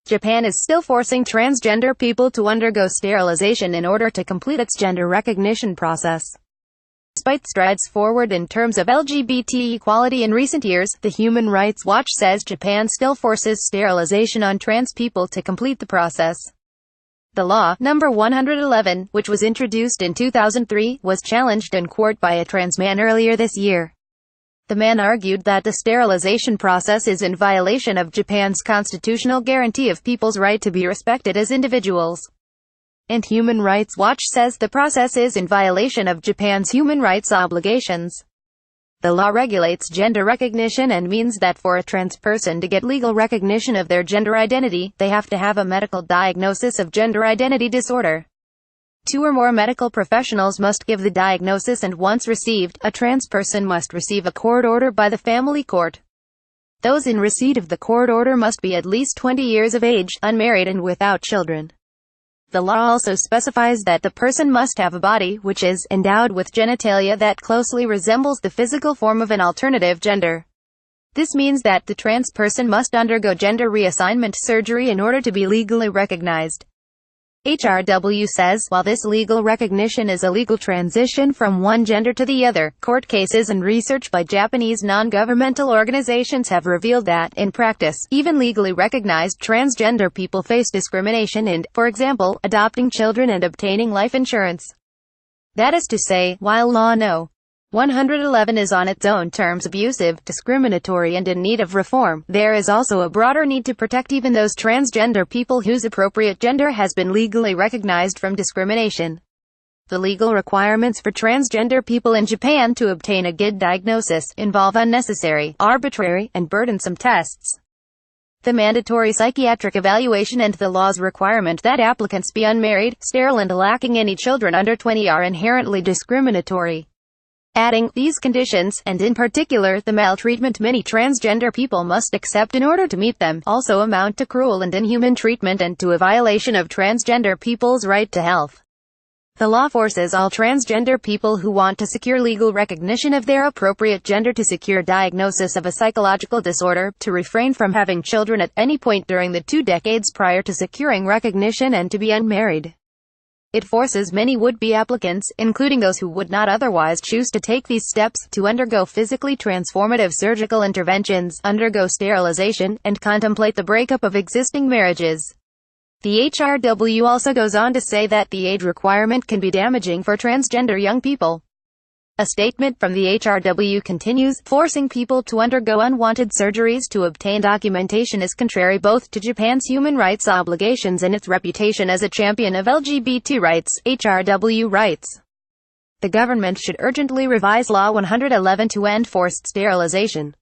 Japan is still forcing transgender people to undergo sterilization in order to complete its gender recognition process. Despite strides forward in terms of LGBT equality in recent years, the Human Rights Watch says Japan still forces sterilization on trans people to complete the process. The law, number 111, which was introduced in 2003, was challenged in court by a trans man earlier this year. The man argued that the sterilization process is in violation of Japan's constitutional guarantee of people's right to be respected as individuals. And Human Rights Watch says the process is in violation of Japan's human rights obligations. The law regulates gender recognition and means that for a trans person to get legal recognition of their gender identity, they have to have a medical diagnosis of gender identity disorder. 2 or more medical professionals must give the diagnosis, and once received, a trans person must receive a court order by the family court. Those in receipt of the court order must be at least 20 years of age, unmarried and without children. The law also specifies that the person must have a body which is endowed with genitalia that closely resembles the physical form of an alternative gender. This means that the trans person must undergo gender reassignment surgery in order to be legally recognized. HRW says, while this legal recognition is a legal transition from one gender to the other, court cases and research by Japanese non-governmental organizations have revealed that, in practice, even legally recognized transgender people face discrimination in, for example, adopting children and obtaining life insurance. That is to say, while Law No. 111 is on its own terms abusive, discriminatory and in need of reform, there is also a broader need to protect even those transgender people whose appropriate gender has been legally recognized from discrimination. The legal requirements for transgender people in Japan to obtain a GID diagnosis involve unnecessary, arbitrary, and burdensome tests. The mandatory psychiatric evaluation and the law's requirement that applicants be unmarried, sterile and lacking any children under 20 are inherently discriminatory. Adding, these conditions, and in particular, the maltreatment many transgender people must accept in order to meet them, also amount to cruel and inhuman treatment and to a violation of transgender people's right to health. The law forces all transgender people who want to secure legal recognition of their appropriate gender to secure diagnosis of a psychological disorder, to refrain from having children at any point during the 2 decades prior to securing recognition, and to be unmarried. It forces many would-be applicants, including those who would not otherwise choose to take these steps, to undergo physically transformative surgical interventions, undergo sterilization, and contemplate the breakup of existing marriages. The HRW also goes on to say that the age requirement can be damaging for transgender young people. A statement from the HRW continues, forcing people to undergo unwanted surgeries to obtain documentation is contrary both to Japan's human rights obligations and its reputation as a champion of LGBT rights, HRW writes. The government should urgently revise Law 111 to end forced sterilization.